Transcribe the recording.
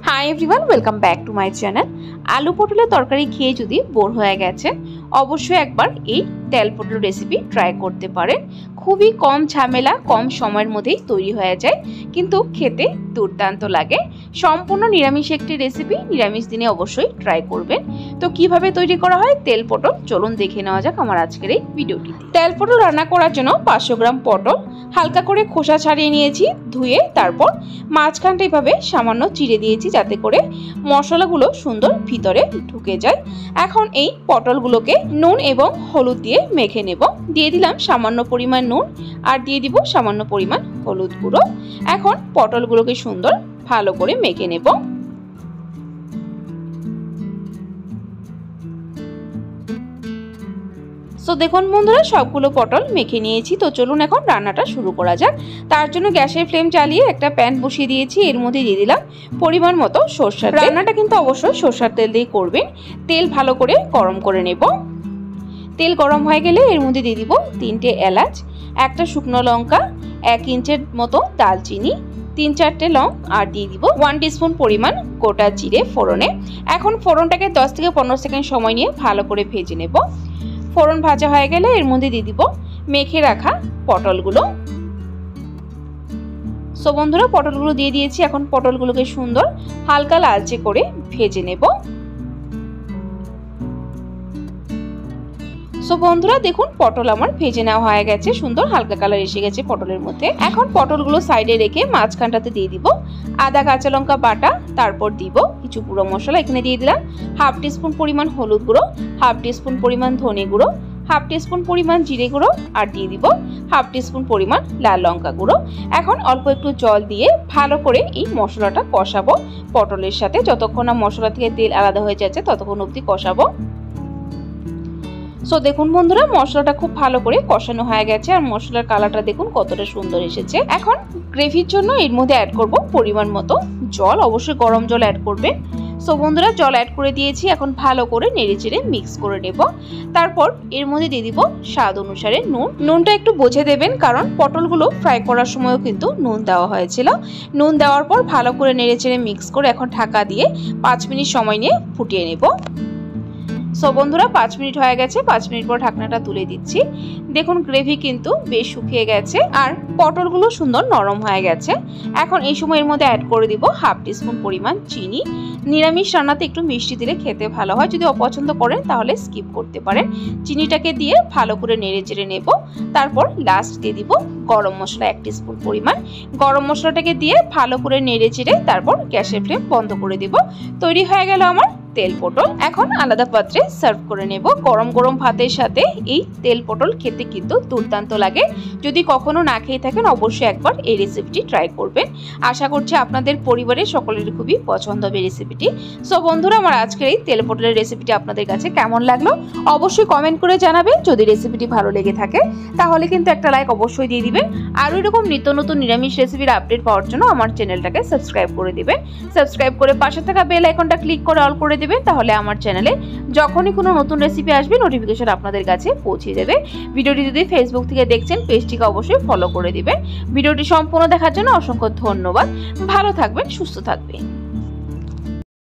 Hi everyone, welcome back to my channel. আলু পটলের তরকারি খেয়ে যদি বোর হয়ে গেছেন, অবশ্যই একবার এই তেল পটল রেসিপি ট্রাই করতে পারেন। খুবই কম ঝামেলা, কম সময়ের মধ্যেই তৈরি হয়ে যায়, কিন্তু খেতে দুর্দান্ত লাগে। সম্পূর্ণ নিরামিষ একটি রেসিপি, নিরামিষ দিনে অবশ্যই ট্রাই করবেন। তো কিভাবে তৈরি করা হয় তেল পটল, চলুন দেখে নেওয়া যাক আমার আজকের এই ভিডিওটি। তেল পটল রান্না করার জন্য 500 গ্রাম পটল হালকা করে খোসা ছাড়িয়ে নিয়েছি, ধুয়ে তারপর মাঝখানটা এভাবে সামান্য চিড়ে দিয়েছি যাতে করে মশলাগুলো সুন্দর ভিতরে ঢুকে যায়। এখন এই পটলগুলোকে নুন এবং হলুদ দিয়ে মেখে নেব। দিয়ে দিলাম সামান্য পরিমাণ নুন আর দিয়ে দিব সামান্য পরিমাণ হলুদ গুঁড়ো। এখন পটলগুলোকে সুন্দর ভালো করে মেখে নেব। তো দেখুন বন্ধুরা, সবগুলো পটল মেখে নিয়েছি। তো চলুন এখন রান্নাটা শুরু করা যাক। তার জন্য গ্যাসের ফ্লেম চালিয়ে একটা প্যান বসিয়ে দিয়েছি। এর মধ্যে দিয়ে দিলাম পরিমাণ মতো সরষের তেল। রান্নাটা কিন্তু অবশ্যই সরষের তেল দিয়ে করবেন। তেল ভালো করে গরম করে নেব। তেল গরম হয়ে গেলে এর মধ্যে দিয়ে দিব 3টে এলাচ, একটা শুকনো লঙ্কা, 1 ইঞ্চের মতো দালচিনি, 3-4টে লং আর দিয়ে দিব 1 টিস্পুন পরিমাণ গোটা জিরে ফোড়নে। এখন ফোড়নটাকে 10 থেকে 15 সেকেন্ড সময় নিয়ে ভালো করে ভেজে নেব। ফোড়ন ভাজা হয়ে গেলে এর মধ্যে দিয়ে দিব মেখে রাখা পটলগুলো। সো বন্ধুরা, পটলগুলো দিয়ে দিয়েছি। এখন পটলগুলোকে সুন্দর হালকা লালচে করে ভেজে নেব। সো বন্ধুরা দেখুন, পটল আমার ভেজে নেওয়া হয়ে গেছে, সুন্দর হালকা কালার এসে গেছে পটলের মধ্যে। এখন পটলগুলো সাইডে রেখে মাঝখানটাতে দিয়ে দিব আদা কাঁচা লঙ্কা বাটা, তারপর দিব কিছু গুঁড়ো মশলা। এখানে দিয়ে দিলাম 1/2 টিস্পুন পরিমাণ হলুদ গুঁড়ো, 1/2 টিস্পুন পরিমাণ ধনে গুঁড়ো, 1/2 টিস্পুন পরিমাণ জিরে গুঁড়ো আর দিয়ে দিব 1/2 টিস্পুন পরিমাণ লাল লঙ্কা গুঁড়ো। এখন অল্প একটু জল দিয়ে ভালো করে এই মশলাটা কষাবো পটলের সাথে। যতক্ষণ না মশলা থেকে তেল আলাদা হয়ে যাচ্ছে ততক্ষণ অবধি কষাবো। সো দেখুন বন্ধুরা, মশলাটা খুব ভালো করে কষানো হয়ে গেছে আর মশলার কালারটা দেখুন কতটা সুন্দর এসেছে। এখন গ্রেভির জন্য এর মধ্যে অ্যাড করব পরিমাণ মতো জল। অবশ্যই গরম জল অ্যাড করবেন। সো বন্ধুরা, জল অ্যাড করে দিয়েছি। এখন ভালো করে নেড়েচেড়ে মিক্স করে নেব। তারপর এর মধ্যে দিয়ে দিব স্বাদ অনুসারে নুন। নুনটা একটু বুঝে দেবেন, কারণ পটলগুলো ফ্রাই করার সময়ও কিন্তু নুন দেওয়া হয়েছিল। নুন দেওয়ার পর ভালো করে নেড়েচেড়ে মিক্স করে এখন ঢাকা দিয়ে 5 মিনিট সময় নিয়ে ফুটিয়ে নেব। সো বন্ধুরা, 5 মিনিট হয়ে গেছে। 5 মিনিট পর ঢাকনাটা তুলে দিচ্ছি। দেখুন গ্রেভি কিন্তু বেশ শুকিয়ে গেছে আর পটলগুলো সুন্দর নরম হয়ে গেছে। এখন এই সময় এর মধ্যে অ্যাড করে দিব 1/2 টিস্পুন পরিমাণ চিনি। নিরামিষ রান্নাতে একটু মিষ্টি দিলে খেতে ভালো হয়, যদি অপছন্দ করেন তাহলে স্কিপ করতে পারেন। চিনিটাকে দিয়ে ভালো করে নেড়ে চেড়ে নেব। তারপর লাস্ট দিয়ে দিব গরম মশলা 1 টিস্পুন পরিমাণ। গরম মশলাটাকে দিয়ে ভালো করে নেড়ে চেড়ে তারপর গ্যাসের ফ্লেম বন্ধ করে দিব। তৈরি হয়ে গেল আমার তেল পটল। এখন আলাদা পাত্রে সার্ভ করে নেব। গরম গরম ভাতের সাথে এই তেল পটল খেতে কিন্তু দুর্দান্ত লাগে। যদি কখনো না খেয়ে থাকেন অবশ্যই একবার এই রেসিপিটি ট্রাই করবেন। আশা করছি আপনাদের পরিবারের সকলের খুবই পছন্দ হবে রেসিপিটি। সো বন্ধুরা, আমার আজকের এই তেল পটলের রেসিপিটি আপনাদের কাছে কেমন লাগলো অবশ্যই কমেন্ট করে জানাবেন। যদি রেসিপিটি ভালো লেগে থাকে তাহলে কিন্তু একটা লাইক অবশ্যই দিয়ে দিবেন। আর এরকম নিত্য নতুন নিরামিষ রেসিপির আপডেট পাওয়ার জন্য আমার চ্যানেলটাকে সাবস্ক্রাইব করে দিবেন। সাবস্ক্রাইব করে পাশে থাকা বেল আইকনটা ক্লিক করে অল করে দিবেন, তাহলে আমার চ্যানেলে যখনই কোনো নতুন রেসিপি আসবে নোটিফিকেশন আপনাদের কাছে পৌঁছে যাবে। ভিডিওটি যদি ফেসবুক থেকে দেখছেন পেজটিকে অবশ্যই ফলো করে দিবেন। ভিডিওটি সম্পূর্ণ দেখার জন্য অসংখ্য ধন্যবাদ। ভালো থাকবেন, সুস্থ থাকবেন।